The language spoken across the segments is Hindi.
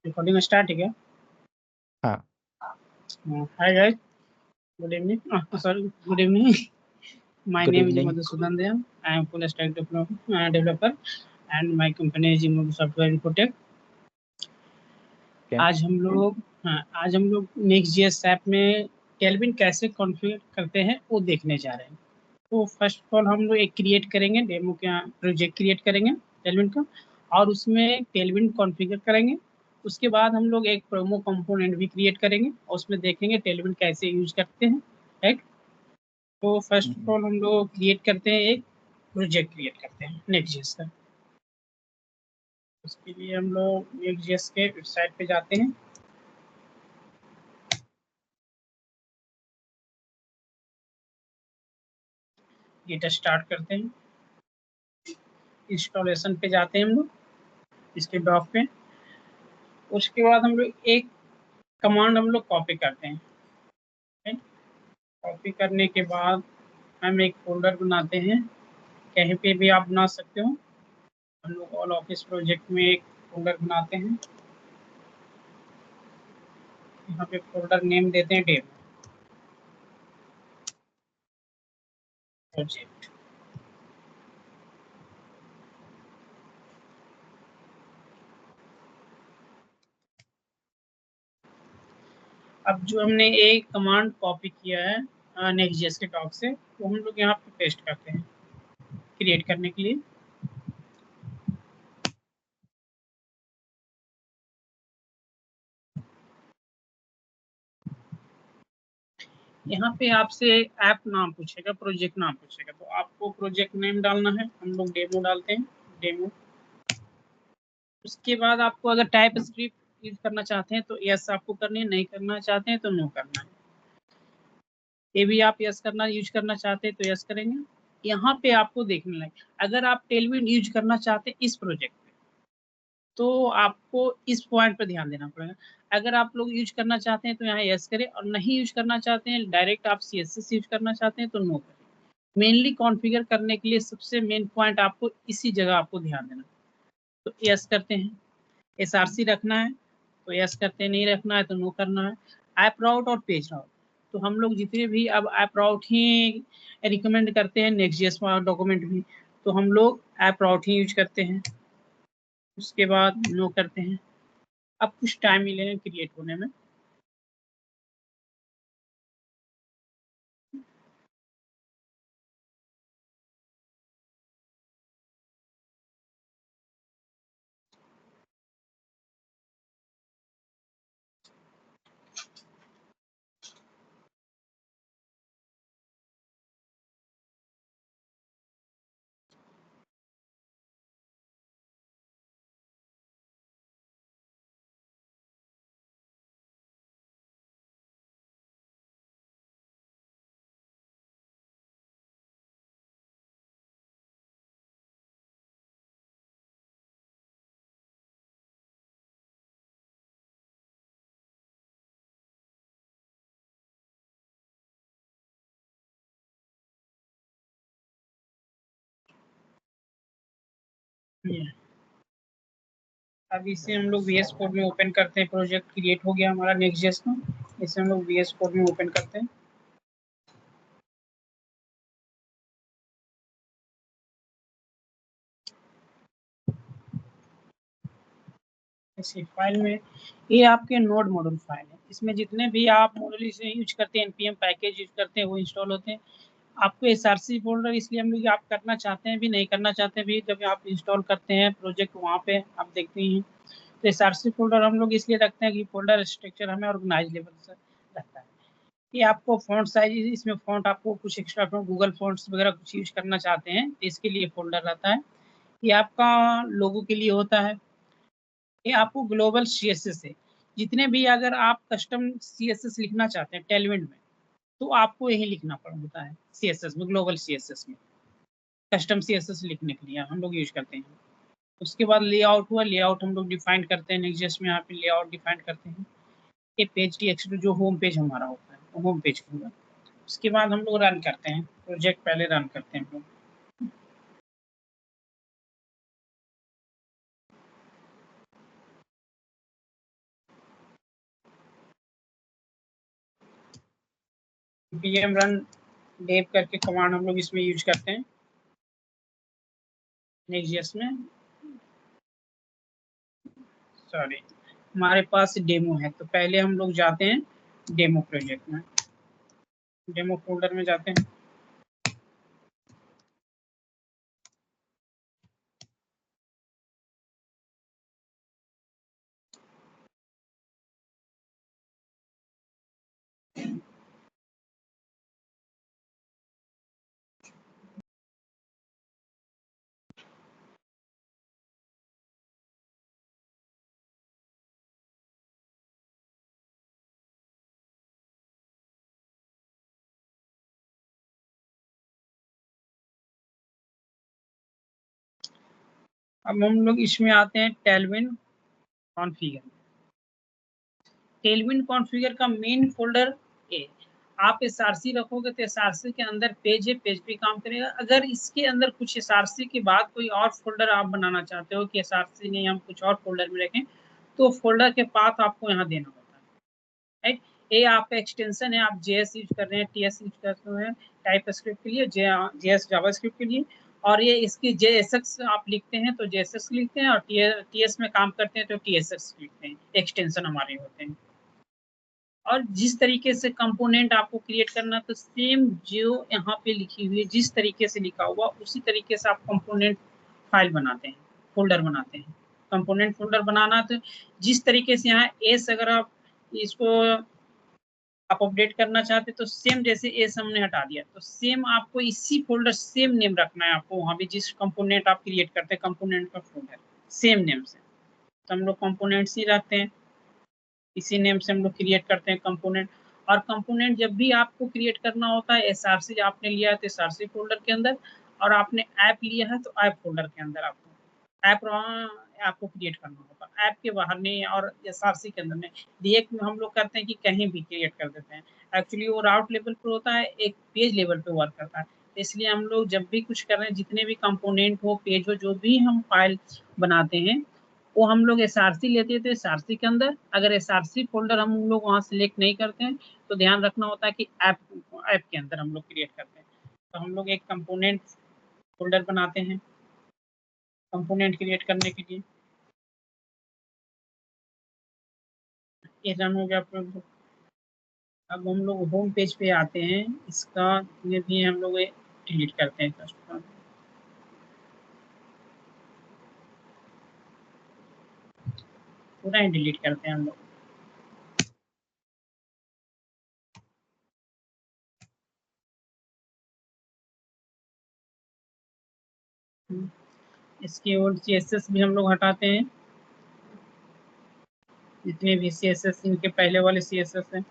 रिकॉर्डिंग स्टार्ट है क्या? हाँ। Hi guys, good evening, sorry, good evening. My Good name is evening. Madhusudan Dayal. I am full stack developer and my company is Immob Software Infotech. Okay. आज हम लोग Next.js ऐप में टेलविन कैसे कॉन्फ़िगर करते हैं वो देखने जा रहे हैं. तो फर्स्ट ऑफ ऑल हम लोग एक क्रिएट करेंगे, डेमो का प्रोजेक्ट क्रिएट करेंगे टेलविन का, और उसमें टेलविन कॉन्फ़िगर करेंगे. उसके बाद हम लोग एक प्रोमो कंपोनेंट भी क्रिएट करेंगे और उसमें देखेंगे टेलविन कैसे यूज करते हैं, राइट. तो फर्स्ट ऑफ ऑल हम लोग क्रिएट करते हैं, एक प्रोजेक्ट क्रिएट करते हैं नेक्स्ट.जेएस का. उसके लिए हम लोग नेक्स्ट.जेएस के वेबसाइट पे जाते हैं. गेट स्टार्ट करते हैं. इंस्टॉलेशन पे जाते हैं हम लोग, इसके डॉक पे. उसके बाद हम लोग एक कमांड हम लोग कॉपी करते हैं. कॉपी करने के बाद हम एक फोल्डर बनाते हैं, कहीं पे भी आप बना सकते हो. हम लोग ऑल ऑफिस प्रोजेक्ट में एक फोल्डर बनाते हैं. यहाँ पे फोल्डर नेम देते हैं डेमो प्रोजेक्ट. अब जो हमने एक कमांड कॉपी किया है नेक्स्ट.जेएस के डॉक से, वो हम लोग यहाँ पे पेस्ट करते हैं क्रिएट करने के लिए. यहाँ पे आपसे ऐप नाम पूछेगा, प्रोजेक्ट नाम पूछेगा, तो आपको प्रोजेक्ट नेम डालना है. हम लोग डेमो डालते हैं, डेमो. उसके बाद आपको अगर टाइप स्क्रिप्ट यूज करना चाहते हैं तो यस आपको करनी है, नहीं करना चाहते हैं तो नो करना है. ये भी आप यस करना यूज करना चाहते हैं तो यस करेंगे. यहाँ पे आपको देखने लगे, अगर आप टेलविन यूज करना चाहते हैं इस प्रोजेक्ट पे, तो आपको इस पॉइंट पर ध्यान देना पड़ेगा. अगर आप लोग यूज करना चाहते हैं तो यहाँ यस करें, और नहीं यूज करना चाहते हैं, डायरेक्ट आप सीएसएस यूज करना चाहते हैं तो नो करें. मेनली कॉन्फ़िगर करने के लिए सबसे मेन पॉइंट आपको इसी जगह आपको ध्यान देना. तो यस करते हैं. एसआरसी रखना है तो यस करते हैं, नहीं रखना है तो नो करना है. ऐप राउट और पेज राउट, तो हम लोग जितने भी अब ऐप राउट ही रिकमेंड करते हैं नेक्स्ट.जेएस डॉक्यूमेंट भी, तो हम लोग ऐप राउट ही यूज करते हैं. उसके बाद नो करते हैं. अब कुछ टाइम मिलेगा क्रिएट होने में. अब इसे हम लोग VS कोड में ओपन करते हैं. प्रोजेक्ट क्रिएट हो गया हमारा नेक्स्ट.जेएस का. इसे हम लोग VS कोड में ओपन करते हैं. इसी फाइल में, ये आपके नोड मॉड्यूल फाइल है. इसमें जितने भी आप मॉड्यूल इसे यूज करते हैं, npm पैकेज यूज करते हैं, वो इंस्टॉल होते हैं. आपको एसआरसी फोल्डर इसलिए हम लोग आप करना चाहते हैं भी, नहीं करना चाहते भी, जब आप इंस्टॉल करते हैं प्रोजेक्ट वहाँ पे आप देखते हैं. तो एसआरसी फोल्डर हम लोग इसलिए रखते हैं कि फोल्डर स्ट्रक्चर हमें ऑर्गेनाइज लेवल से रखता है. ये आपको फॉन्ट साइज, इसमें फॉन्ट आपको कुछ एक्स्ट्रा फॉन्ट, गूगल फॉन्ट्स वगैरह कुछ यूज करना चाहते हैं, इसके लिए फोल्डर रहता है. ये आपका लोगो के लिए होता है. ये आपको ग्लोबल सीएसएस है. जितने भी अगर आप कस्टम सीएसएस लिखना चाहते हैं टेलविन में, तो आपको यही लिखना पड़ता है सीएसएस में, ग्लोबल सीएसएस में. कस्टम सीएसएस लिखने के लिए हम लोग यूज करते हैं. उसके बाद लेआउट हुआ, लेआउट हम लोग डिफाइन करते हैं नेक्स्ट.जेएस में. यहाँ पे लेआउट डिफाइन करते हैं. ये पेज टेक्स्ट जो होम पेज हमारा होता है, वो होम पेज होगा. उसके बाद हम लोग रन करते हैं प्रोजेक्ट, पहले रन करते हैं हम लोग. npm run dev करके कमांड हम लोग इसमें यूज करते हैं नेक्स्ट में। सॉरी, हमारे पास डेमो है, तो पहले हम लोग जाते हैं डेमो प्रोजेक्ट में, डेमो फोल्डर में जाते हैं। अब हम लोग इसमें आते हैं टेलविन कॉन्फ़िगर। टेलविन कॉन्फ़िगर का मेन फोल्डर ए, आप एसआरसी रखोगे तो एसआरसी के अंदर पेज है, पेज पे काम करेगा। अगर इसके अंदर कुछ एसआरसी के बाद कोई और फोल्डर आप बनाना चाहते हो कि एसआरसी नहीं हम कुछ और फोल्डर में रखें, तो फोल्डर के पाथ आपको यहाँ देना होता है, राइट। ये आपका एक्सटेंशन है, आप जेएस यूज कर रहे हैं, टीएस यूज कर रहे हैं टाइप स्क्रिप्ट के लिए, जेएस जावास्क्रिप्ट के लिए, और ये इसकी जेएसएक्स आप लिखते हैं तो जेएसएक्स लिखते हैं, और टीएस में काम करते हैं तो टीएसएक्स लिखते हैं, एक्सटेंशन हमारे होते हैं। और जिस तरीके से कंपोनेंट आपको क्रिएट करना, तो सेम जो यहाँ पे लिखी हुई है जिस तरीके से लिखा हुआ उसी तरीके से आप कंपोनेंट फाइल बनाते हैं, फोल्डर बनाते हैं। कंपोनेंट फोल्डर बनाना तो जिस तरीके से यहाँ एस, अगर आप इसको आप अपडेट करना चाहते तो सेम जैसे एस हमने हटा दिया, तो सेम आपको इसी फोल्डर सेम नेम रखना है आपको, वहाँ भी जिस कंपोनेंट आप क्रिएट करते हैं कंपोनेंट का फोल्डर सेम नेम से। तो हम लोग कंपोनेंट्स ही रखते हैं, इसी नेम से हम लोग क्रिएट करते हैं कंपोनेंट। और कंपोनेंट जब भी आपको क्रिएट करना होता है, एसआरसी आपने लिया है तो एसआरसी फोल्डर के अंदर, और आपने ऐप लिया है तो ऐप फोल्डर के अंदर आपको ऐप आपको क्रिएट करना होगा, ऐप के बाहर नहीं और एसआरसी के अंदर नहीं। रिएक्ट में हम लोग करते हैं कि कहीं भी क्रिएट कर देते हैं, एक्चुअली वो राउट लेवल पर होता है, एक पेज लेवल पे वर्क करता है। इसलिए हम लोग जब भी कुछ कर रहे हैं, जितने भी कंपोनेंट हो, पेज हो, जो भी हम फाइल बनाते हैं, वो हम लोग एसआरसी लेते थे एसआरसी के अंदर। अगर एसआरसी फोल्डर हम लोग वहाँ सिलेक्ट नहीं करते हैं तो ध्यान रखना होता है कि ऐप ऐप के अंदर हम लोग क्रिएट करते हैं। तो हम लोग एक कंपोनेंट फोल्डर बनाते हैं कंपोनेंट क्रिएट करने के लिए। ये रन हो गया। अब हम लोग होम पेज पे आते हैं, इसका ये भी हम लोग डिलीट करते हैं कस्टमर, पूरा ही डिलीट करते हैं हम लोग। इसकी ओल्ड सीएसएस भी हम लोग हटाते हैं, जितने भी सीएसएस इनके पहले वाले सीएसएस हैं।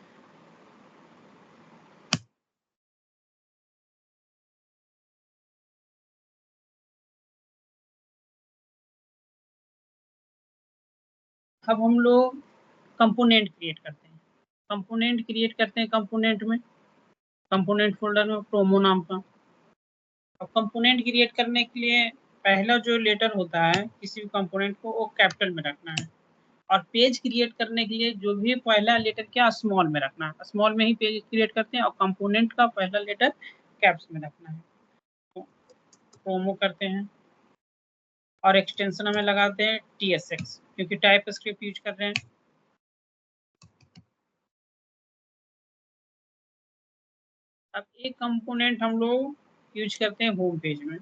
अब हम लोग कंपोनेंट क्रिएट करते हैं, कंपोनेंट क्रिएट करते हैं कंपोनेंट में, कंपोनेंट फोल्डर में प्रोमो नाम का। अब कंपोनेंट क्रिएट करने के लिए पहला जो लेटर होता है किसी भी कंपोनेंट को, वो कैपिटल में रखना है, और पेज क्रिएट करने के लिए जो भी पहला लेटर क्या स्मॉल में रखना है, स्मॉल में ही पेज क्रिएट करते हैं, और कंपोनेंट का पहला लेटर कैप्स में रखना है। तो प्रोमो करते हैं, और एक्सटेंशन हमें लगाते हैं TSX, क्योंकि टाइप स्क्रिप्ट यूज कर रहे हैं। अब एक कंपोनेंट हम लोग यूज करते हैं होम पेज में।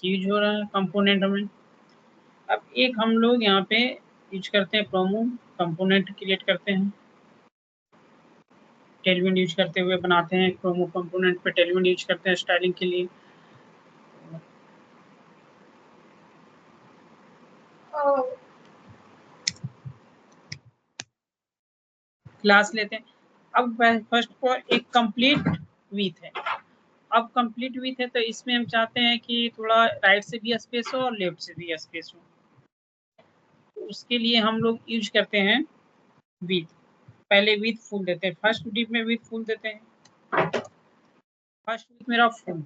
यूज हो रहा है कंपोनेंट हमें। अब एक हम लोग यहाँ पे यूज करते हैं प्रोमो, कंपोनेंट क्रिएट करते हैं, टेलविंड यूज करते हुए बनाते हैं प्रोमो कंपोनेंट पे, टेलविंड यूज करते हैं स्टाइलिंग के लिए। क्लास लेते हैं। अब फर्स्ट पर एक कंप्लीट विथ है। अब कंप्लीट विथ है तो इसमें हम चाहते हैं कि थोड़ा राइट से भी स्पेस हो और लेफ्ट से भी स्पेस हो, तो उसके लिए हम लोग यूज करते हैं विथ। पहले विथ फुल देते हैं, फर्स्ट डिप में विथ फुल देते हैं, फर्स्ट विथ मेरा फुल,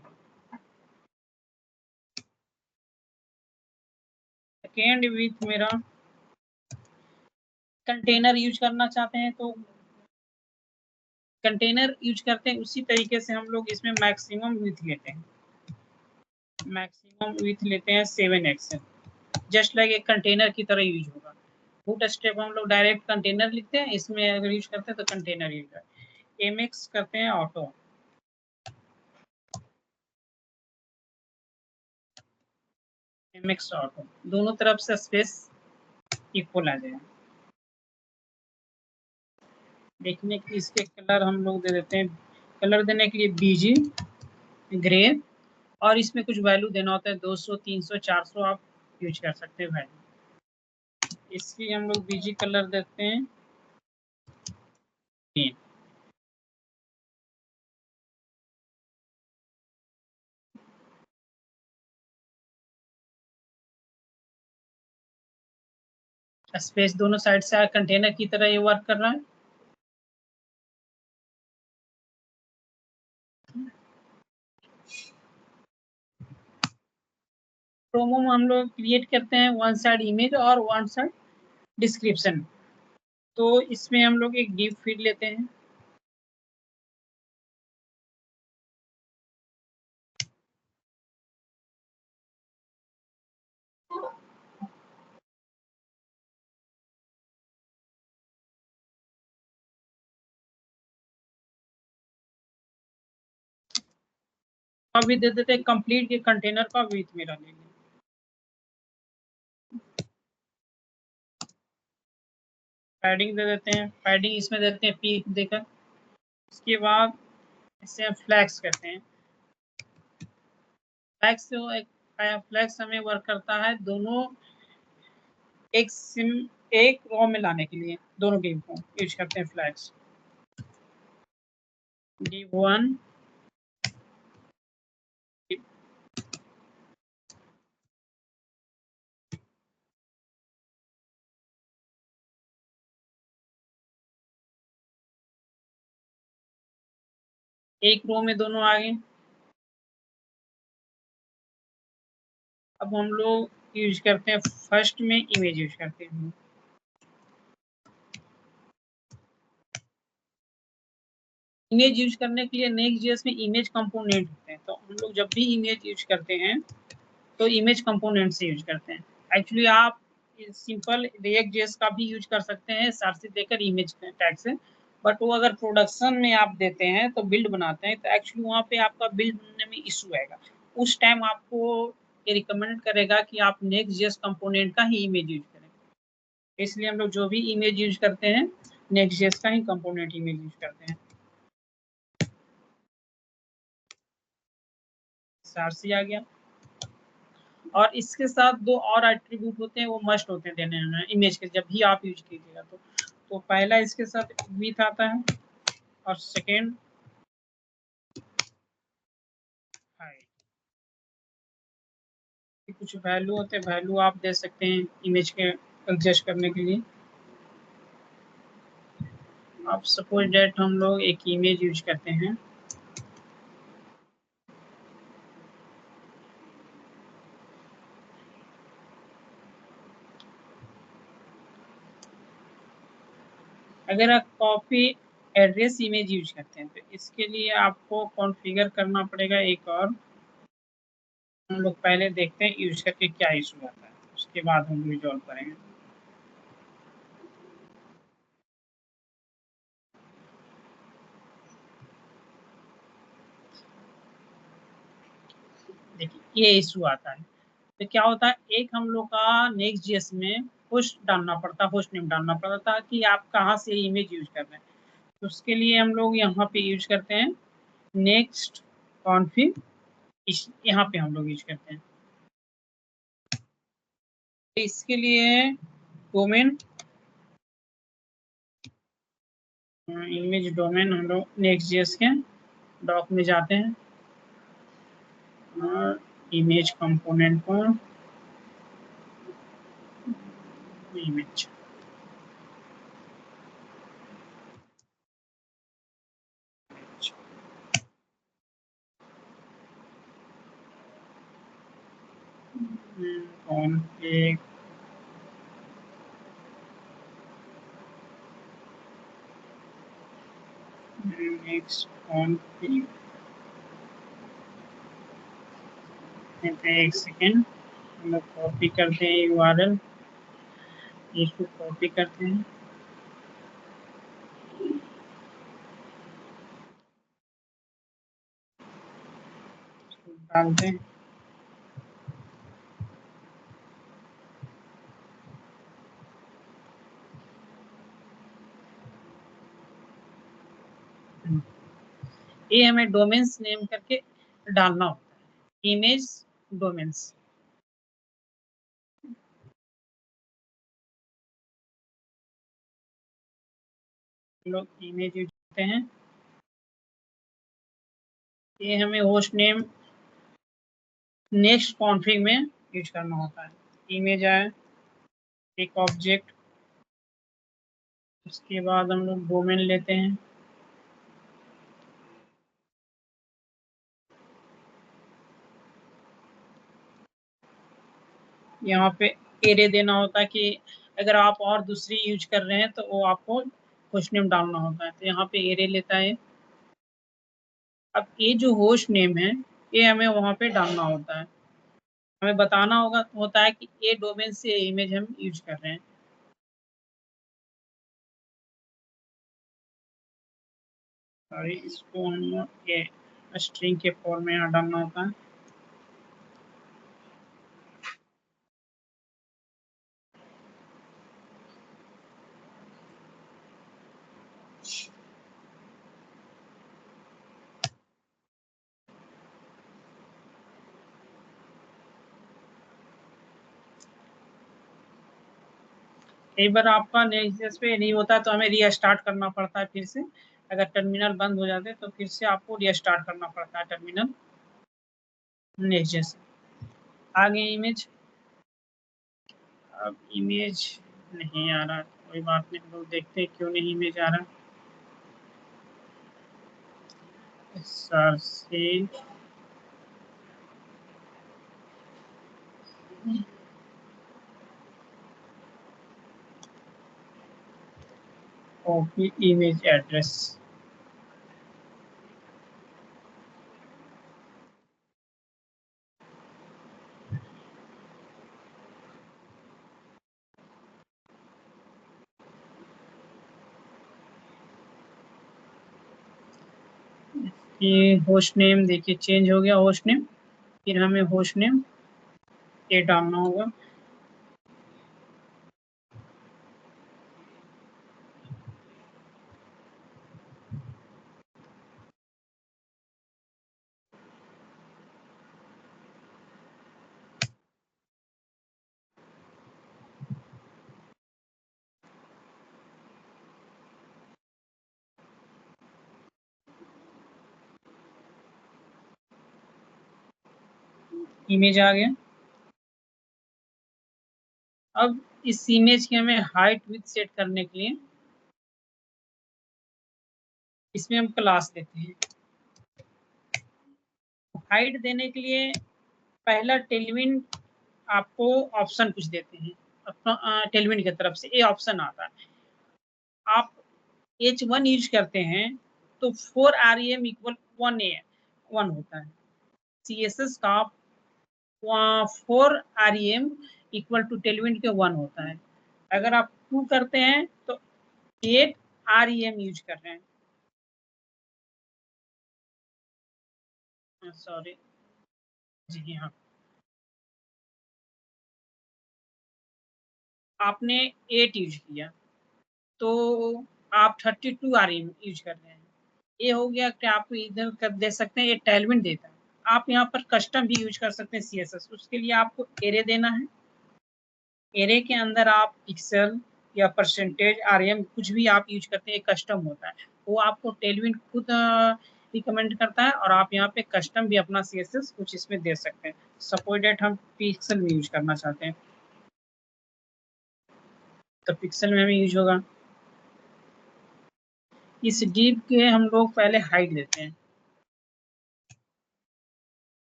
सेकेंड विथ मेरा कंटेनर यूज करना चाहते हैं तो कंटेनर यूज करते हैं। उसी तरीके से हम लोग इसमें मैक्सिमम विथ लेते हैं, मैक्सिमम विथ लेते हैं 7x, जस्ट लाइक एक कंटेनर की तरह यूज होगा। बूट स्ट्रैप हम लोग डायरेक्ट कंटेनर लिखते हैं, इसमें अगर यूज करते हैं तो कंटेनर यूज करते हैं। mx करते हैं ऑटो, mx ऑटो, दोनों तरफ से स्पेस इक्वल आ जाए। देखने के लिए इसके कलर हम लोग दे देते हैं, कलर देने के लिए बीजी ग्रे, और इसमें कुछ वैल्यू देना होता है, 200 300 400 आप यूज कर सकते हैं वैल्यू। इसकी हम लोग बीजी कलर देते हैं ग्रीन। स्पेस दोनों साइड से कंटेनर की तरह ये वर्क कर रहा है। प्रोमो में हम लोग क्रिएट करते हैं वन साइड इमेज और वन साइड डिस्क्रिप्शन। तो इसमें हम लोग एक डिव फीड लेते हैं, अभी दे देते हैं कंप्लीट के कंटेनर का विथ मेरा ले लें। पैडिंग दे देते हैं, पैडिंग इसमें देते हैं पीक देकर। इसके बाद इससे फ्लैक्स करते हैं, फ्लैक्स जो एक फ्लैक्स हमें वर्क करता है दोनों एक सिम एक रो में लाने के लिए, दोनों डिव को यूज करते हैं फ्लैक्स। डिव 1 एक रो में दोनों आ गए। अब हम लोग यूज करते हैं फर्स्ट में इमेज यूज करते हैं। इमेज यूज करने के लिए नेक्स्ट.js में इमेज कंपोनेंट होते हैं, तो हम लोग जब भी इमेज यूज करते हैं तो इमेज कंपोनेंट से यूज करते हैं। एक्चुअली आप सिंपल React.js का भी यूज कर सकते हैं सारसी देकर इमेज टैग से, बट वो अगर प्रोडक्शन में आप देते हैं तो बिल्ड बनाते हैं तो एक्चुअली वहाँ पे आपका बिल्ड बनने में इशू आएगा। उस टाइम आपको ये रिकमेंड करेगा कि आप नेक्स्ट.js कंपोनेंट का ही इमेज यूज करें। इसलिए हम लोग जो भी इमेज यूज करते हैं नेक्स्ट.js का ही कंपोनेंट इमेज यूज करते हैं। सारसी आ गया, और इसके साथ दो और एट्रीब्यूट होते हैं, वो मस्ट होते हैं देने में इमेज के, जब भी आप यूज कीजिएगा तो पहला इसके साथ विथ आता है और सेकेंड हाइट। कुछ वैल्यू होते हैं, वैल्यू आप दे सकते हैं इमेज के एडजस्ट करने के लिए। आप सपोज डेट हम लोग एक इमेज यूज करते हैं, अगर आप कॉपी एड्रेस इमेज यूज करते हैं तो इसके लिए आपको कॉन्फ़िगर करना पड़ेगा एक और। हम लोग पहले देखते हैं यूज करके क्या इशू आता है, उसके बाद हम रिजॉल्व करेंगे। देखिए ये इशू आता है तो क्या होता है, एक हम लोग का नेक्स्ट.js में होस्ट डालना पड़ता, होस्ट नेम डालना पड़ता था कि आप कहाँ से इमेज यूज कर रहे हैं। तो उसके लिए हम लोग यहाँ पे यूज करते हैं नेक्स्ट कॉन्फिग, यहाँ पे हम लोग यूज करते हैं। तो इसके लिए डोमेन, इमेज डोमेन हम लोग नेक्स्ट.js के डॉक में जाते हैं और इमेज कंपोनेंट को इमेज एक नेक्स्ट कॉन्फ़िग, एक सेकेंड हम लोग कॉपी करते हैं यूआरएल, इसको कॉपी करते हैं, डालते हैं, ये हमें डोमेन्स नेम करके डालना होता है, इमेज डोमेन्स। लोग इमेज यूज करते हैं, ये हमें होस्ट नेम नेक्स्ट कॉन्फ़िग में यूज करना होता है। इमेज है एक ऑब्जेक्ट, उसके बाद हम लोग डोमेन लेते हैं, यहाँ पे एरे देना होता है कि अगर आप और दूसरी यूज कर रहे हैं तो वो आपको होस्ट नेम डालना होता है, तो यहाँ पे एरे लेता है। अब ये जो होस्ट नेम है ये हमें वहाँ पे डालना होता है, हमें बताना होता है कि ये डोमेन से इमेज हम यूज कर रहे हैं। सॉरी, इसको हम ये स्ट्रिंग के फॉर्म में यहाँ डालना होता है। कई बार आपका नेक्स्ट पे नहीं होता तो हमें रीस्टार्ट करना पड़ता है फिर से, अगर टर्मिनल बंद हो जाते तो फिर से आपको रीस्टार्ट करना पड़ता है टर्मिनल नेक्स्ट से। आगे इमेज, अब इमेज नहीं आ रहा, कोई बात नहीं, लोग देखते हैं क्यों नहीं इमेज आ रहा। सर से कॉपी इमेज एड्रेस, ये होस्ट नेम देखिए चेंज हो गया होस्ट नेम, फिर हमें होस्ट नेम ये डालना होगा। इमेज आ गया। अब इस इमेज की हमें हाइट विड्थ सेट करने के लिए इसमें हम क्लास देते हैं। हाइट देने के लिए पहला टेलविन आपको ऑप्शन कुछ देते हैं, अपना टेलविन की तरफ से ये ऑप्शन आता है। आप H1 यूज करते हैं तो 4 REM इक्वल 1 होता है, CSS का 4 REM इक्वल टू टेलविन के 1 होता है। अगर आप 2 करते हैं तो 8 REM यूज कर रहे हैं, सॉरी जी हाँ, आपने 8 यूज किया तो आप 32 REM यूज कर रहे हैं। ये हो गया कि आप इधर कर दे सकते हैं, ये टेलविन देता है। आप यहाँ पर कस्टम भी यूज कर सकते हैं CSS, उसके लिए आपको एरे देना है। एरे के अंदर आप पिक्सल या परसेंटेज REM कुछ भी आप यूज करते हैं, कस्टम होता है, वो आपको टेलविन खुद रिकमेंड करता है, और आप यहाँ पे कस्टम भी अपना CSS कुछ इसमें दे सकते हैं। सपोज डेट हम पिक्सल में यूज करना चाहते हैं तो पिक्सल में हमें यूज होगा। इस डिव के हम लोग पहले हाइट देते हैं,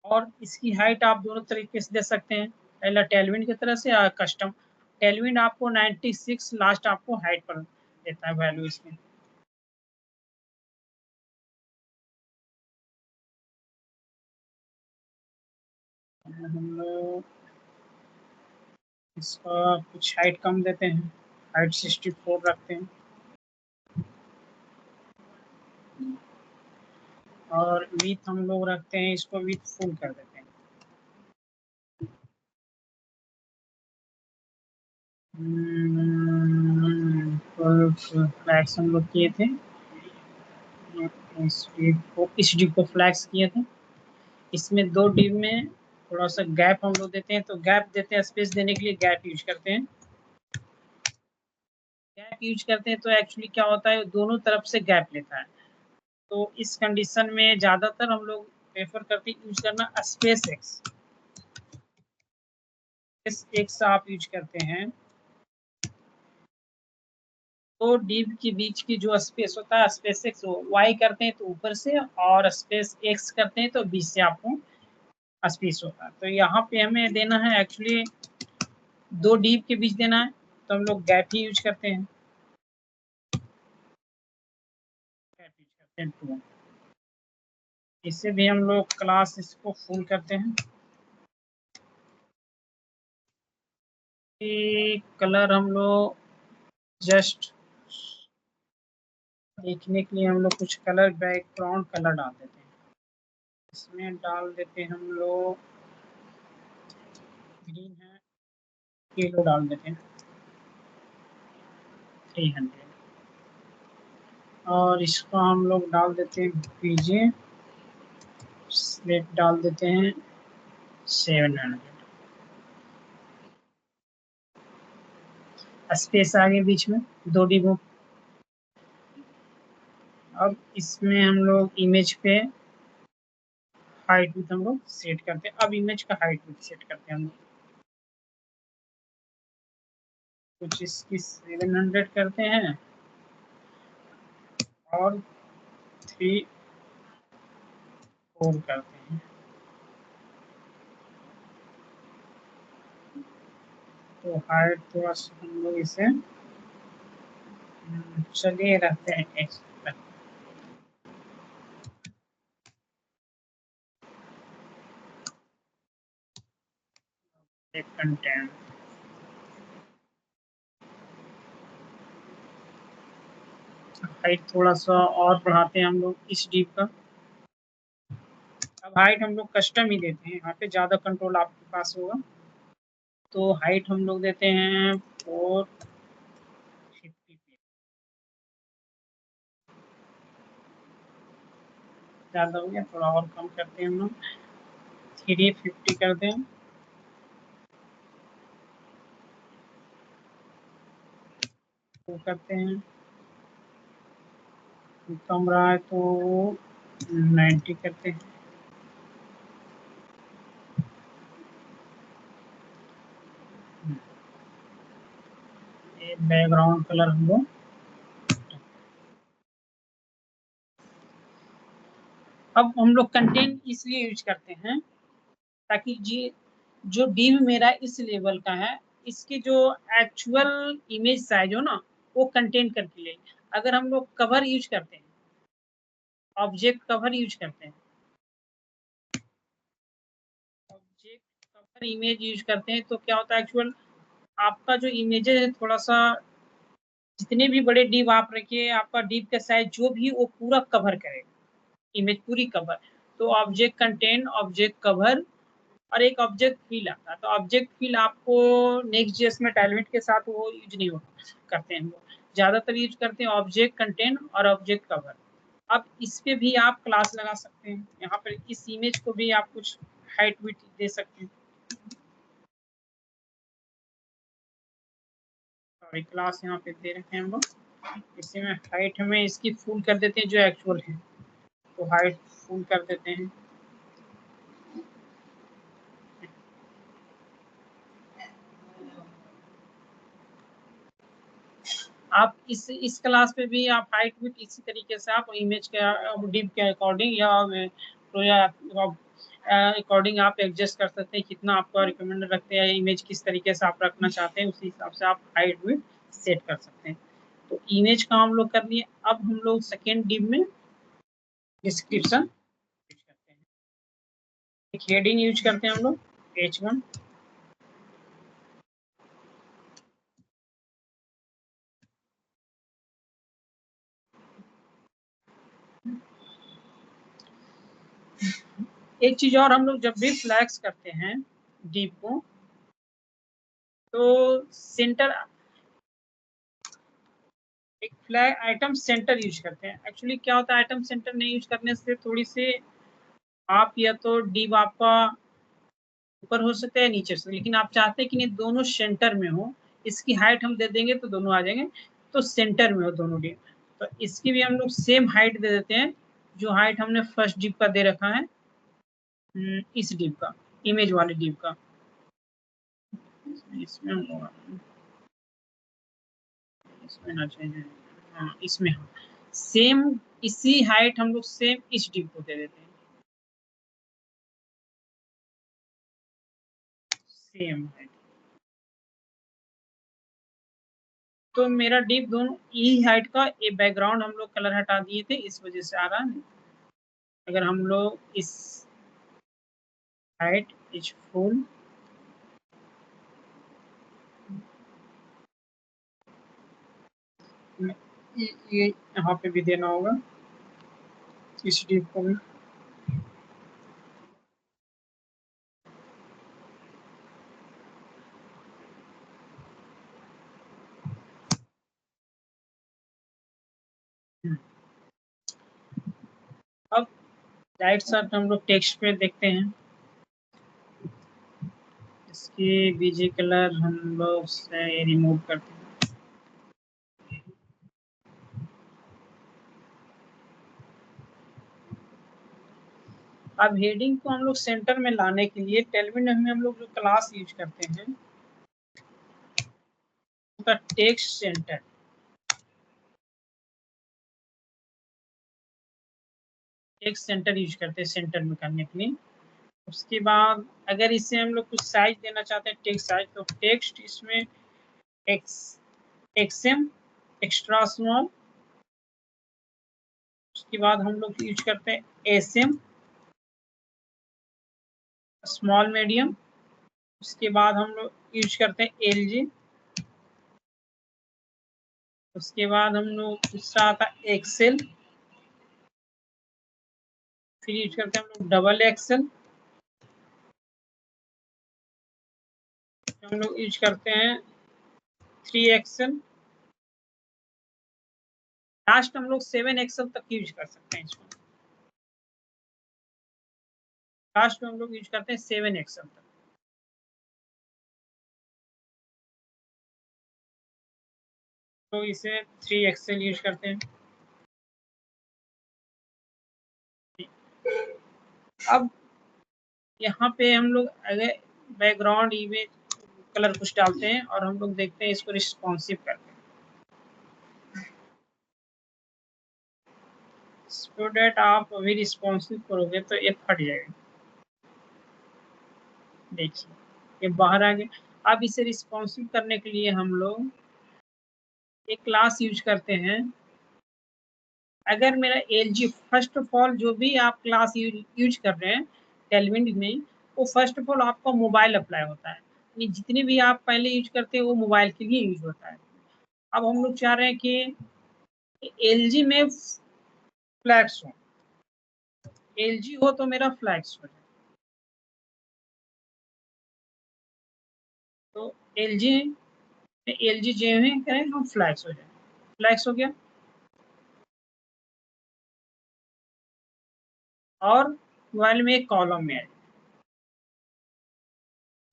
और इसकी हाइट आप दोनों तरीके से दे सकते हैं। पहला टेलविंड की तरह से कस्टम टेलविंड आपको 96 लास्ट आपको हाइट पर देता है वैल्यू इसमें। हम लोग इसका कुछ हाइट कम देते हैं, हाइट 64 रखते हैं और विथ हम लोग रखते हैं इसको विथ फुल कर देते हैं। फ्लैक्स हम लोग किए थे, इस डिप को फ्लैक्स किए थे। इसमें दो डिप में थोड़ा सा गैप हम लोग देते हैं, तो गैप देते हैं स्पेस देने के लिए गैप यूज करते हैं। गैप यूज करते हैं तो एक्चुअली क्या होता है दोनों तरफ से गैप लेता है। तो इस कंडीशन में ज्यादातर हम लोग प्रेफर करते हैं यूज करना स्पेस एक्स। स्पेस एक्स आप यूज करते हैं तो डिव के बीच की जो स्पेस होता है स्पेस एक्स वाई करते हैं तो ऊपर से और स्पेस एक्स करते हैं तो बीच से आपको स्पेस होता है। तो यहाँ पे हमें देना है एक्चुअली दो डिव के बीच देना है तो हम लोग गैप ही यूज करते हैं, गैप यूज करते हैं 2। इससे भी हम लोग क्लास इसको फुल करते हैं। कलर हम लोग जस्ट देखने के लिए हम लोग कुछ कलर बैकग्राउंड कलर डाल देते हैं। इसमें डाल देते हैं हम लोग ग्रीन है, येलो डाल देते हैं 300 और इसको हम लोग डाल देते हैं पीजे स्लेट डाल देते हैं 700। स्पेस आगे बीच में दो डिब्बों। अब इसमें हम लोग इमेज पे हाइट विथ हम लोग सेट करते हैं। अब इमेज का हाइट विथ सेट करते हैं हम लोग, कुछ इसकी 700 करते हैं और 3 4 करते हैं। तो हाइट थोड़ा सा हम लोग इसे चलिए रखते हैं एक्स पर। एक कंटेंट हाइट थोड़ा सा और बढ़ाते हैं हम लोग इस डीप का। अब हाइट हम लोग कस्टम ही देते हैं, यहाँ पे ज़्यादा कंट्रोल आपके पास होगा। तो हाइट हम लोग देते हैं 450 ज़्यादा हो गया, थोड़ा और कम करते हैं हम लोग 350 कर दें। तो करते हैं कम रहा है तो 90 करते हैं। ये बैकग्राउंड कलर हम लोग अब हम लोग कंटेंट इसलिए यूज करते हैं ताकि जी जो डिव मेरा इस लेवल का है इसकी जो एक्चुअल इमेज साइज हो ना वो कंटेंट करके ले। अगर हम लोग कवर यूज करते हैं, ऑब्जेक्ट कवर यूज करते हैं, ऑब्जेक्ट कवर इमेज यूज करते हैं तो क्या होता है एक्चुअल आपका जो इमेजेस है थोड़ा सा जितने भी बड़े डिव आप रखिए आपका डिव का साइज जो भी वो पूरा कवर करेगा, इमेज पूरी कवर। तो ऑब्जेक्ट कंटेंट ऑब्जेक्ट कवर और एक ऑब्जेक्ट फील आता है। तो ऑब्जेक्ट फील आपको नेक्स्ट जेएस में टाइलमेट के साथ वो यूज नहीं होता करते हैं, वो ज़्यादातर यूज करते हैं ऑब्जेक्ट कंटेंट और ऑब्जेक्ट कवर। अब इस पे भी आप क्लास लगा सकते हैं, यहाँ पर इस इमेज को भी आप कुछ हाइट विथ दे सकते हैं। सॉरी क्लास यहाँ पे दे रखे हैं हम लोग, इसी में हाइट हमें इसकी फुल कर देते हैं जो एक्चुअल है, तो हाइट फुल कर देते हैं। आप इस क्लास पे भी आप हाइट विथ इसी तरीके से आप इमेज के डिप के अकॉर्डिंग या अकॉर्डिंग आप एडजस्ट कर सकते हैं कितना आपका रिकमेंड रखते हैं, इमेज किस तरीके से आप रखना चाहते हैं, उसी हिसाब से आप हाइट भी सेट कर सकते हैं। तो इमेज का हम लोग कर लिए। अब हम लोग सेकेंड डिव में डिस्क्रिप्शन यूज करते हैं। एक हेडिंग यूज करते हैं हम लोग H1। एक चीज और, हम लोग जब भी फ्लैक्स करते हैं डिव को तो सेंटर, एक फ्लैग आइटम सेंटर यूज करते हैं। एक्चुअली क्या होता है, आइटम सेंटर नहीं यूज करने से थोड़ी सी आप या तो डिव आपका ऊपर हो सकता है नीचे से, लेकिन आप चाहते हैं कि नहीं दोनों सेंटर में हो। इसकी हाइट हम दे देंगे तो दोनों आ जाएंगे, तो सेंटर में हो दोनों डिव। तो इसकी भी हम लोग सेम हाइट दे देते हैं जो हाइट हमने फर्स्ट डिव का दे रखा है, इस डिव का, इमेज वाले डिव का। इसमें इसमें ना चाहिए, हाँ इसमें, हाँ सेम इसी हाइट हम लोग सेम इस डिव को दे देते हैं, सेम हाइट। तो मेरा डिव दोनों ई हाइट का, ये बैकग्राउंड हम लोग कलर हटा दिए थे इस वजह से आ रहा है। अगर हम लोग इस हाइट इज फुल, ये यहाँ पे भी देना होगा इस डिव को भी। अब राइट साइड हम लोग टेक्स्ट पे देखते हैं, इसकी बीजी कलर हम लोग से रिमूव करते हैं। अब हेडिंग को हम लोग सेंटर में लाने के लिए टेलविन में हम लोग जो क्लास यूज करते हैं उसका text centre, text centre use करते हैं सेंटर में करने के लिए। उसके बाद अगर इसे हम लोग कुछ साइज देना चाहते हैं टेक्स्ट साइज, तो टेक्स्ट इसमें एक्स एक्सएम एक्स्ट्रा स्मॉल, उसके बाद हम लोग यूज करते हैं एसएम स्मॉल मीडियम, उसके बाद हम लोग यूज करते हैं एलजी, उसके बाद हम लोग दूसरा आता है एक्सेल, फिर यूज करते हैं हम लोग डबल एक्सेल, हम लोग यूज करते हैं 3 एक्सेल, लास्ट हम लोग 7 एक्सेल तक यूज कर सकते हैं इसमें। लास्ट में हम लोग यूज करते हैं 7 एक्सेल तक। तो इसे 3 एक्सेल यूज करते हैं। अब यहाँ पे हम लोग अगर बैकग्राउंड इमेज कलर कुछ डालते हैं और हम लोग देखते हैं इसको रिस्पॉन्सिव करते हैं, सो दैट आप अभी रिस्पॉन्सिव करोगे तो ये फट जाएगा। देखिए ये बाहर आ गया। अब इसे रिस्पॉन्सिव करने के लिए हम लोग एक क्लास यूज करते हैं। अगर मेरा L G, first of all जो भी आप क्लास यूज कर रहे हैं टेलविन में, वो फर्स्ट ऑफ ऑल आपका मोबाइल अप्लाई होता है, यानी जितने भी आप पहले यूज करते हैं वो मोबाइल के लिए यूज होता है। अब हम लोग चाह रहे हैं कि एल जी में फ्लैक्स हो, एल जी हो तो मेरा फ्लैक्स हो जाए। तो एल जी जो है करें हम फ्लैक्स हो जाए, फ्लैक्स हो गया। और मोबाइल में एक कॉलम में है,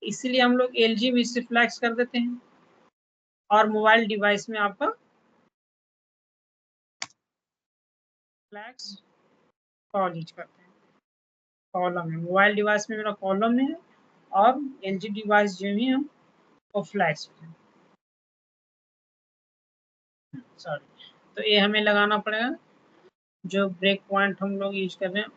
इसीलिए हम लोग एल जी में इससे फ्लैक्स कर देते हैं। और मोबाइल डिवाइस में आपका फ्लैक्स यूज करते हैं, कॉलम है, मोबाइल डिवाइस में मेरा कॉलम है और एल जी डिवाइस जो भी है वो फ्लैक्स है। सॉरी, तो ये हमें लगाना पड़ेगा, जो ब्रेक पॉइंट हम लोग यूज कर रहे हैं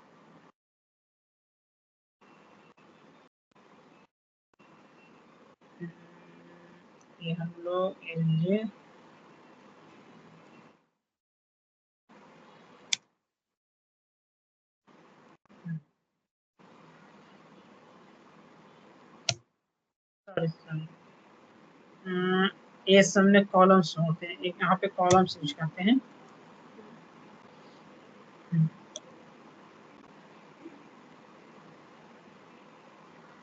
ये हम लोग LJ ये सामने कॉलम्स होते हैं, एक यहाँ पे कॉलम्स यूज करते हैं।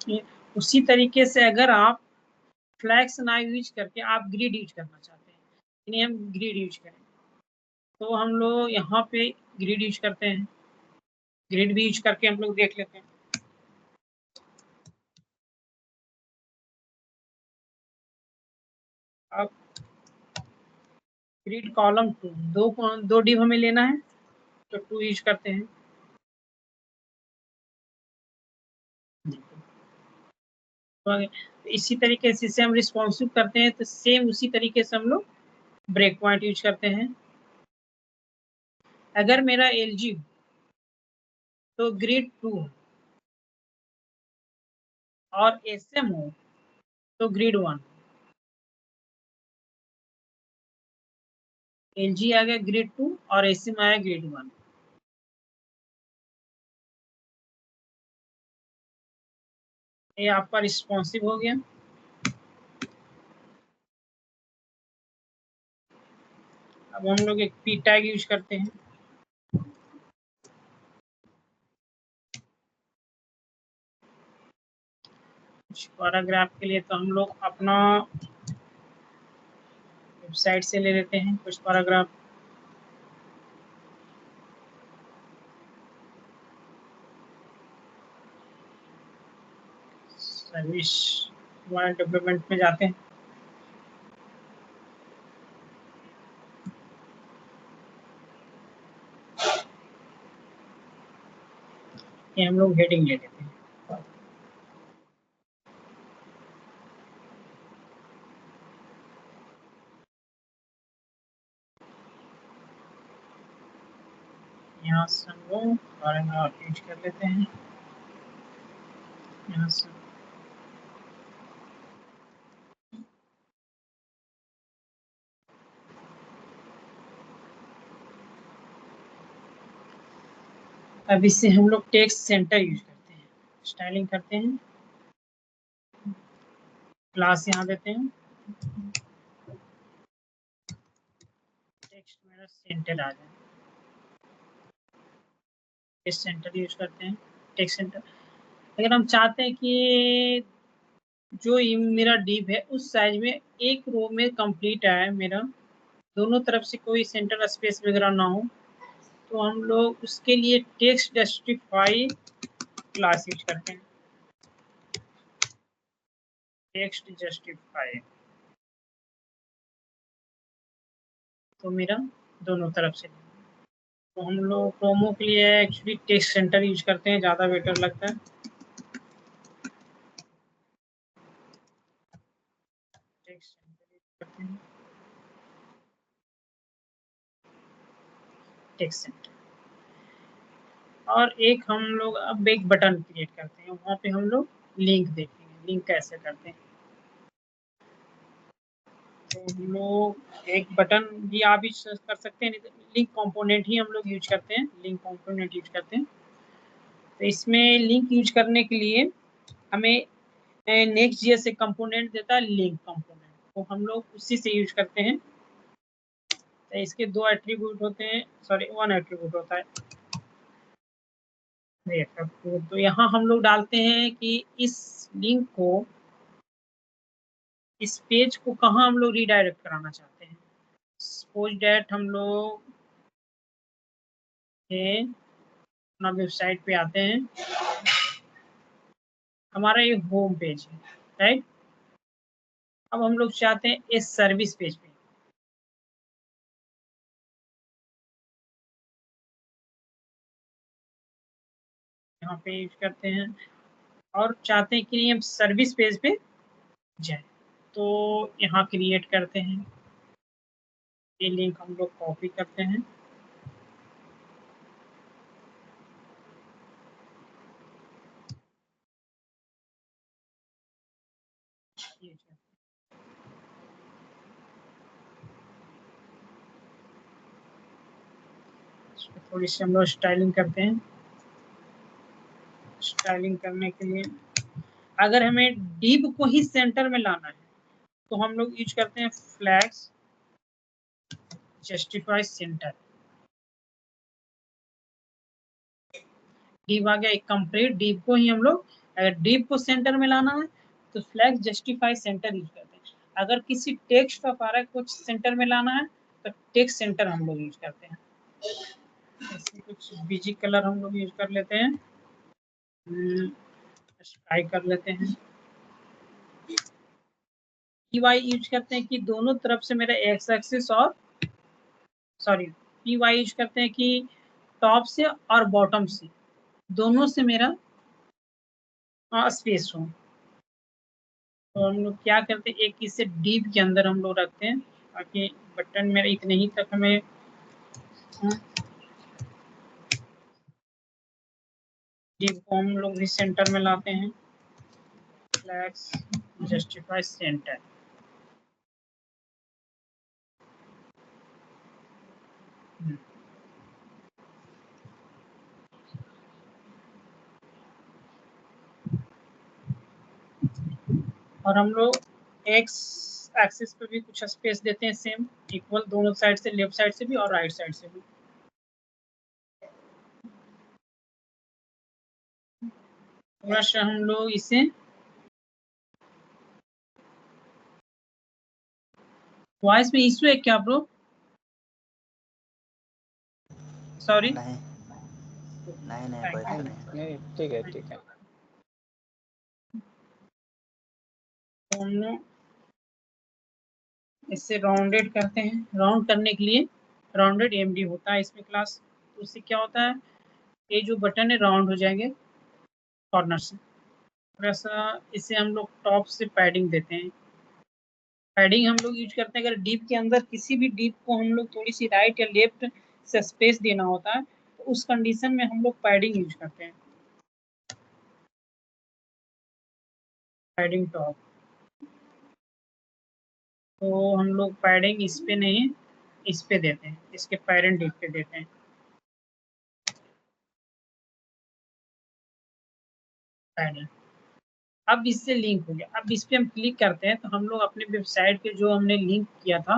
ये उसी तरीके से अगर आप फ्लैक्स ना यूज करके आप ग्रिड यूज करना चाहते हैं, यानी हम ग्रिड यूज करें, तो हम लोग यहाँ पे ग्रिड यूज करते हैं। ग्रिड भी यूज करके हम लोग देख लेते हैं। अब ग्रिड कॉलम 2 दो डिव हमें लेना है, तो 2 यूज करते हैं। तो इसी तरीके से इसे हम रिस्पॉन्सिव करते हैं, तो सेम उसी तरीके से हम लोग ब्रेक पॉइंट यूज करते हैं। अगर मेरा LG तो ग्रिड 2 और SM हो तो ग्रिड 1। LG आ गया ग्रिड 2 और SM आया ग्रिड 1। ये आपका रिस्पॉन्सिव हो गया। अब हम लोग एक P टैग यूज करते हैं। पैराग्राफ के लिए तो हम लोग अपना वेबसाइट से ले लेते हैं कुछ पैराग्राफ। सर्विस वाले डेवलपमेंट में जाते हैं। ये हम लोग हेडिंग ले लेते हैं। यहाँ से हम लोग पैराग्राफ यूज कर लेते हैं। यहाँ से अब इससे हम लोग टेक्स्ट सेंटर यूज करते हैं, स्टाइलिंग करते हैं, क्लास यहाँ देते हैं, टेक्स्ट मेरा सेंटर आ जाए, टेक्स्ट सेंटर यूज करते हैं। टेक्स्ट सेंटर अगर हम चाहते हैं कि जो मेरा डिव है उस साइज में एक रो में कंप्लीट है मेरा, दोनों तरफ से कोई सेंटर स्पेस वगैरह ना हो, तो हम लोग उसके लिए टेक्स्ट जस्टिफाई क्लास यूज करते हैं। टेक्स्ट जस्टिफाई तो मेरा दोनों तरफ से, तो हम लोग प्रोमो के लिए एक्चुअली टेक्स्ट सेंटर यूज करते हैं, ज़्यादा बेटर लगता है। टेक्स्ट सेंटर यूज करते हैं, टेक्स्ट सेंटर। और एक हम लोग अब एक बटन क्रिएट करते हैं, वहाँ पे हम लोग लिंक देखेंगे, लिंक कैसे करते हैं। तो हम लोग एक बटन भी आप भी कर सकते हैं, नहीं तो लिंक कंपोनेंट ही हम लोग यूज करते हैं, लिंक कंपोनेंट यूज करते हैं। तो इसमें लिंक यूज करने के लिए हमें नेक्स्ट जेएस से कंपोनेंट देता है लिंक कंपोनेंट, तो हम लोग उसी से यूज करते हैं। तो इसके 2 एट्रीब्यूट होते हैं, सॉरी 1 एट्रीब्यूट होता है। तो यहाँ हम लोग डालते हैं कि इस लिंक को, इस पेज को कहाँ हम लोग रीडायरेक्ट कराना चाहते हैं। सपोज डैट हम लोग अपना वेबसाइट पे आते हैं, हमारा ये होम पेज है, राइट। अब हम लोग चाहते हैं इस सर्विस पेज पे, यहाँ पे यूज करते हैं, और चाहते हैं कि हम सर्विस पेज पे जाए, तो यहाँ क्रिएट करते हैं। ये लिंक हम लोग कॉपी करते हैं, थोड़ी सी हम लोग स्टाइलिंग करते हैं। स्टाइलिंग करने के लिए अगर हमें डिव को ही सेंटर में लाना है तो हम लोग यूज करते हैं फ्लैग्स जस्टिफाई सेंटर। डिव आ गया एक कंप्लीट डिव को ही हम लोग, अगर डिव को सेंटर में लाना है तो फ्लैग जस्टिफाई सेंटर यूज करते हैं। अगर किसी टेक्स्ट ऑफ आ रहा है कुछ सेंटर में लाना है तो टेक्स्ट सेंटर हम लोग यूज करते हैं। ऐसे कुछ बीजी कलर हम लोग यूज कर लेते हैं, स्काई कर लेते हैं। पीवाई यूज करते हैं कि दोनों तरफ से मेरा एक्स एक्सिस और सॉरी पीवाई यूज करते हैं कि टॉप से और बॉटम से दोनों से मेरा स्पेस हो। तो हम लोग क्या करते हैं, एक इसे डीप के अंदर हम लोग रखते हैं ताकि बटन मेरे इतने ही तक हमें डीप को हम लोग भी सेंटर में लाते हैं। Flags justify centre. और हम लोग एक्स एक्सिस पे भी कुछ स्पेस देते हैं सेम इक्वल दोनों साइड से, लेफ्ट साइड से भी और राइट साइड से भी। थोड़ा सा हम लोग इसे वॉइस में इशू है क्या ब्रो? सॉरी नहीं कोई इशू नहीं। ठीक है ठीक है। तो हम लोग इससे राउंडेड करते हैं। राउंड करने के लिए राउंडेड एमडी होता है इसमें क्लास। तो उससे क्या होता है, ये जो बटन है राउंड हो जाएंगे कॉर्नर से। थोड़ा सा इसे हम लोग टॉप से पैडिंग देते हैं। पैडिंग हम लोग यूज करते हैं अगर डीप के अंदर किसी भी डीप को हम लोग थोड़ी सी राइट या लेफ्ट से स्पेस देना होता है तो उस कंडीशन में हम लोग पैडिंग यूज करते हैं। पैडिंग टॉप तो हम लोग पैडिंग इस पे नहीं इस पे देते हैं, इसके पेरेंट डीप पे देते हैं पैडिंग। अब इससे लिंक हो गया। अब इस पे हम क्लिक करते हैं तो हम लोग अपने वेबसाइट पे जो हमने लिंक किया था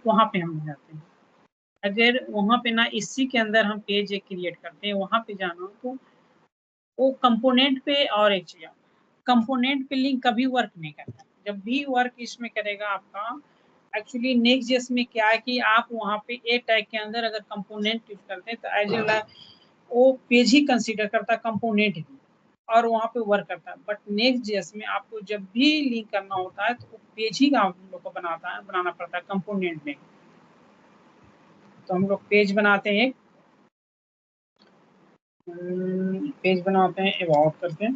वहाँ पे हम जाते हैं। अगर वहाँ पे ना इसी के अंदर हम पेज एक क्रिएट करते हैं, वहाँ पे जाना हो तो वो कंपोनेंट पे, और एक चीज कंपोनेंट पे लिंक कभी वर्क नहीं करता। जब भी वर्क इसमें करेगा आपका एक्चुअली नेक्स्ट.जेएस में क्या है कि आप वहाँ पे ए टैग के अंदर अगर कंपोनेंट यूज करते हैं तो एज वो पेज ही कंसीडर करता है कंपोनेंट ही और वहाँ पे वर्क करता है। बट नेक्स्ट.जेएस में आपको जब भी लिंक करना होता है तो वो पेज ही आप लोग को बनाना पड़ता है कंपोनेंट में। तो हम लोग पेज बनाते हैं, पेज बनाते हैं अबाउट करके।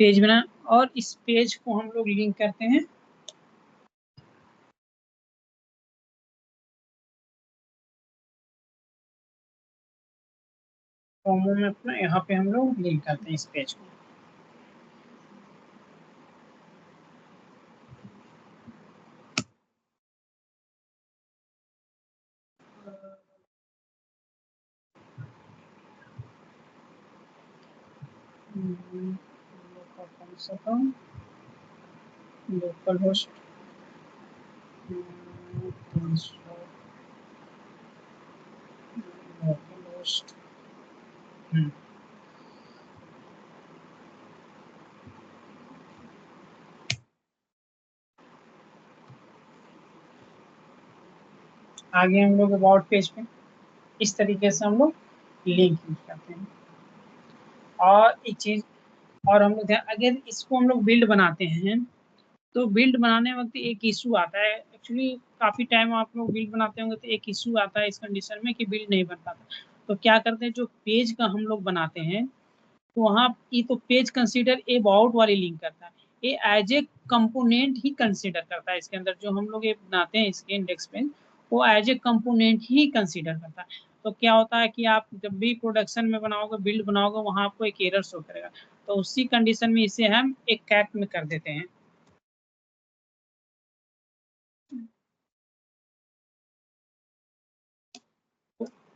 पेज बना और इस पेज को हम लोग लिंक करते हैं कॉमो में अपना, यहाँ पे हम लोग लिंक करते हैं इस पेज को। कम से कम लोकल होस्ट लोकल होस्ट आगे हम लोग अबाउट पेज पे इस तरीके से हम लोग लिंक यूज करते हैं। और एक चीज और हम लोग अगर इसको हम लोग बिल्ड बनाते हैं तो बिल्ड बनाने वक्त एक इशू आता है। एक्चुअली काफ़ी टाइम आप लोग बिल्ड बनाते होंगे तो एक इशू आता है इस कंडीशन में कि बिल्ड नहीं बन पाता। तो क्या करते हैं, जो पेज का हम लोग बनाते हैं तो वहाँ ये तो पेज कंसीडर अबाउट वाली लिंक करता है, ये एज ए कंपोनेंट ही कंसीडर करता है। इसके अंदर जो हम लोग ये बनाते हैं इसके इंडेक्स पे वो एज ए कंपोनेंट ही कंसीडर करता है। तो क्या होता है कि आप जब भी प्रोडक्शन में बनाओगे, बिल्ड बनाओगे, वहां आपको एक एरर शो करेगा, तो उसी कंडीशन में इसे हम एक कैट में कर देते हैं।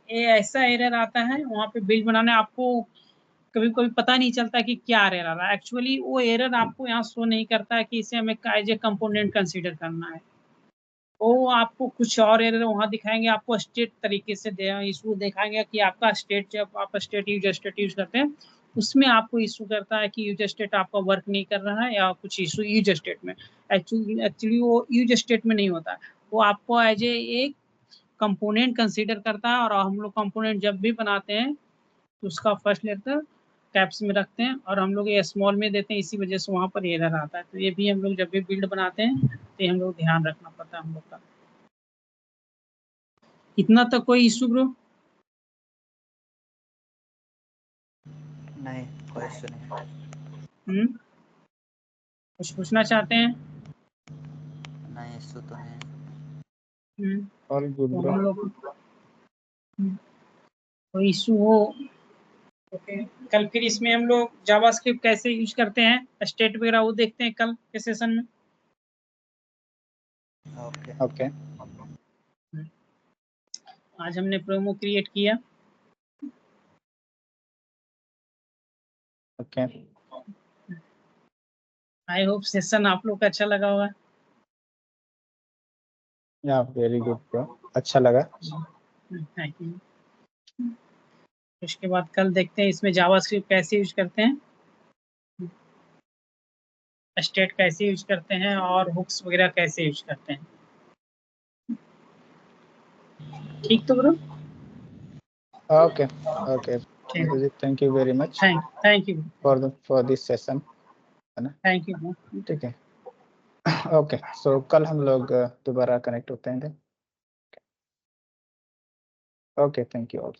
ये ऐसा एरर आता है वहां पे बिल्ड बनाने, आपको कभी कभी पता नहीं चलता कि क्या एरर आ रहा है। एक्चुअली वो एरर आपको यहाँ शो नहीं करता है कि इसे हमें एज ए कंपोनेंट कंसीडर करना है। वो आपको कुछ और एरर वहाँ दिखाएंगे, आपको स्टेट तरीके से इशू दिखाएंगे कि आपका स्टेट, जब आप स्टेट यूज करते हैं, उसमें आपको इशू करता है कि यूज स्टेट आपका वर्क नहीं कर रहा है या कुछ इशू यूज स्टेट में। एक्चुअली वो यूज स्टेट में नहीं होता है, वो आपको एज ए एक कंपोनेंट कंसीडर करता है। और हम लोग कंपोनेंट जब भी बनाते हैं तो उसका फर्स्ट लेटर कैप्स में रखते हैं और हम लोग ये स्मॉल में देते हैं, इसी वजह से वहाँ पर एरर आता है। तो ये भी हम लोग जब भी बिल्ड बनाते हैं तो ये हम लोग ध्यान रखना पड़ता है हम लोग का। इतना तक कोई इशू ब्रो? नहीं, कोई इशू नहीं। कुछ पूछना चाहते हैं? नहीं, इशू तो नहीं। ऑल गुड तो ब्रो। हम लोग कोई इशू हो ओके, कल फिर इसमें हम लोग जावास्क्रिप्ट कैसे यूज करते हैं, स्टेट वगैरह वो देखते हैं कल के सेशन में। ओके। आज हमने प्रोमो क्रिएट किया। ओके, आई होप सेशन आप लोग का अच्छा लगा होगा। या वेरी गुड ब्रो, अच्छा लगा। Thank you. उसके बाद कल देखते हैं इसमें जावास्क्रिप्ट कैसे यूज करते हैं, स्टेट कैसे यूज करते हैं और हुक्स वगैरह कैसे यूज करते हैं। ठीक तो bro? Okay okay, thank you very much thank you for this session, है ना? Thank you. ठीक है, ओके। सो कल हम लोग दोबारा कनेक्ट होते हैं। Okay, thank you all.